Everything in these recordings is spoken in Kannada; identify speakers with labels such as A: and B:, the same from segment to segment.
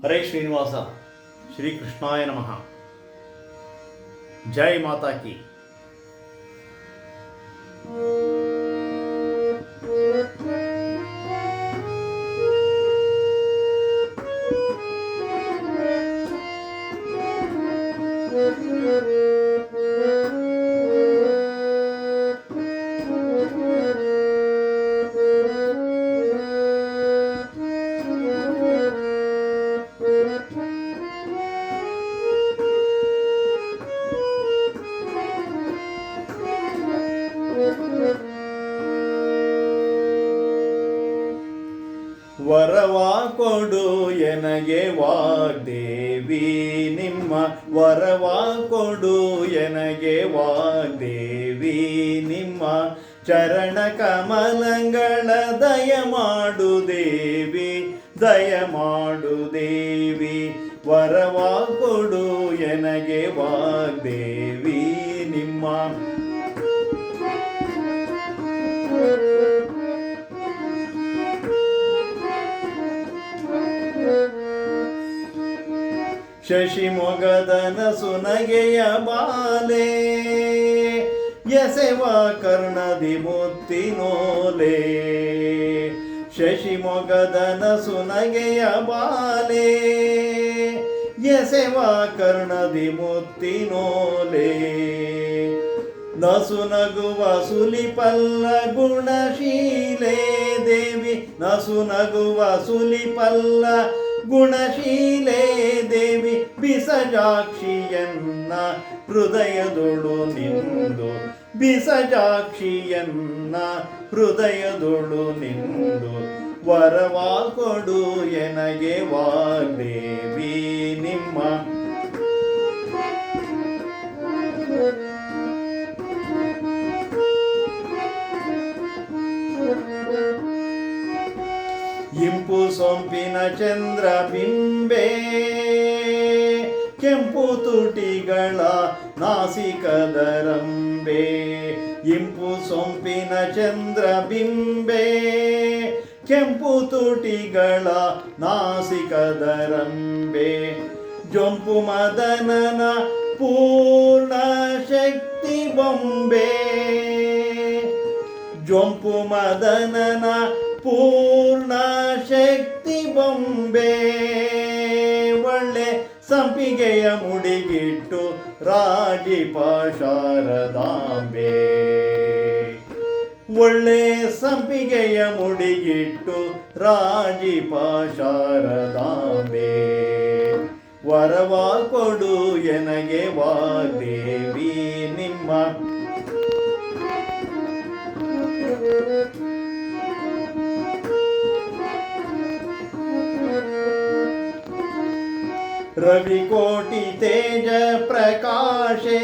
A: ಹರೇ ಶ್ರೀನಿವಾಸ. ಶ್ರೀ ಕೃಷ್ಣಾಯ ನಮಃ. ಜೈ ಮಾತಾ ಕಿ. ವರವ ಕೊಡು ಎನಗೆ ವಾಗ್ದೇವಿ, ನಿಮ್ಮ ವರವ ಕೊಡು ಎನಗೆ ವಾಗ್ದೇವಿ, ನಿಮ್ಮ ಚರಣ ಕಮಲಗಳ ದಯ ಮಾಡು ದೇವಿ, ದಯ ಮಾಡು ದೇವಿ. ವರವ ಕೊಡು ಎನಗೆ ವಾಗ್ದೇವಿ, ನಿಮ್ಮ ಶಶಿ ಮೊಗದನ ಸುನಗೆಯ ಬಾಲೆ, ಎಸೆವ ಕರ್ಣದಿ ಮುತ್ತಿನೋಲೆ. ಶಶಿ ಮೊಗದನ ಸುನಗೆಯ ಬಾಲೆ, ಎಸೆವ ಕರ್ಣದಿ ಮುತ್ತಿನೋಲೆ. ನಸು ನಗುವ ಸುಲಿಪಲ್ಲ ಗುಣಶೀಲೆ ದೇವಿ, ನಸು ನಗುವ ಸುಲಿಪಲ್ಲ ಗುಣಶೀಲೆ ದೇವಿ. ಬಿಸಜಾಕ್ಷಿಯನ್ನ ಹೃದಯದೊಳು ನಿಂದು, ಬಿಸಜಾಕ್ಷಿಯನ್ನ ಹೃದಯದೊಳು ನಿಂದು. ವರವ ಕೊಡು ಎನಗೆ ವಾಗ್ದೇವಿ, ನಿಮ್ಮ ಇಂಪು ಸೊಂಪಿನ ಚಂದ್ರ ಬಿಂಬೆ, ಕೆಂಪು ತುಟಿಗಳ ನಾಸಿಕದರಂಬೆ. ಇಂಪು ಸೊಂಪಿನ ಚಂದ್ರ ಬಿಂಬೆ, ಕೆಂಪು ತುಟಿಗಳ ನಾಸಿಕದರಂಬೆ. ಜೊಂಪು ಮದನನ ಪೂರ್ಣ ಶಕ್ತಿ ಬೊಂಬೆ, ಜೊಂಪು ಮದನನ ಪೂರ್ಣ ಶಕ್ತಿ ಬೊಂಬೆ. ಒಳ್ಳೆ ಸಂಪಿಗೆಯ ಮುಡಿಗಿಟ್ಟು ರಾಜಿಪ ಶಾರದಾಂಬೆ, ಒಳ್ಳೆ ಸಂಪಿಗೆಯ ಮುಡಿಗಿಟ್ಟು ರಾಜಿಪ ಶಾರದಾಂಬೆ. ವರವ ಕೊಡು ಎನಗೆ ವಾಗ್ದೇವಿ, ನಿಮ್ಮ ರವಿಕೋಟಿ ತೇಜ ಪ್ರಕಾಶೆ,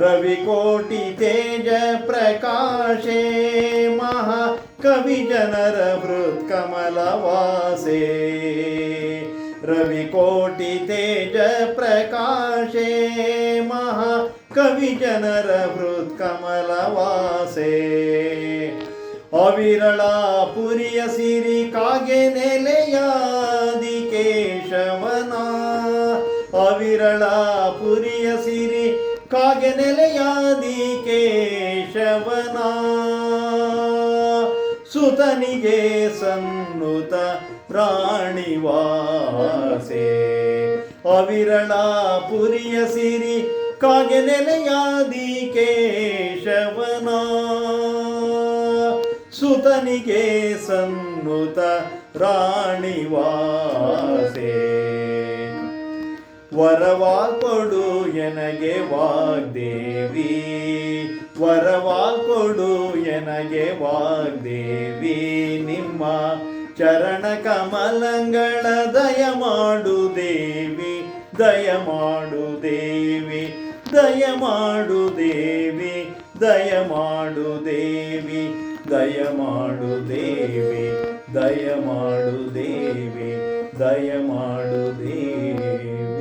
A: ರವಿಕೋಟಿ ತೇಜ ಪ್ರಕಾಶೆ. ಮಹಾ ಕವಿ ಜನರ ಹೃತ್ಕಮಲವಾಸೆ, ರವಿಕೋಟಿ ತೇಜ ಪ್ರಕಾಶೆ. ಮಹಾ ಕವಿ ಜನರ ಹೃತ್ಕಮಲವಾಸೆ. ಅವಿರಳ ಪುರಿಯ ಸಿರಿ ಕಾಗೆ ನೆಲೆಯಾದಿ ಕೇಶವನ, ಅವಿರಳ ಪುರಿಯ ಸಿರಿ ಕಾಗೆ ನೆಲೆಯಾದಿ ಕೇಶವನ. ಸುತನಿಗೆ ಸನ್ನುತ ಪ್ರಾಣಿವಾಸೆ, ಅವಿರಳ ಪುರಿಯ ಸಿರಿ ಕಾಗೆ ನೆಲೆಯಾದಿ ಕೇಶವನ. ಸುತನಿಗೆ ಸನ್ನುತ ರಾಣಿವಾಸೆ. ವರವ ಕೊಡು ಎನಗೆ ವಾಗ್ದೇವಿ, ವರವ ಕೊಡು ಎನಗೆ ವಾಗ್ದೇವಿ. ನಿಮ್ಮ ಚರಣ ಕಮಲಗಳ ದಯ ಮಾಡು ದೇವಿ, ದಯ ಮಾಡು ದೇವಿ, ದಯ ಮಾಡು ದೇವಿ, ದಯ ಮಾಡು ದೇವಿ, ದಯ ಮಾಡು ದೇವಿ, ದಯ ಮಾಡು ದೇವಿ, ದಯ ಮಾಡು ದೇವಿ.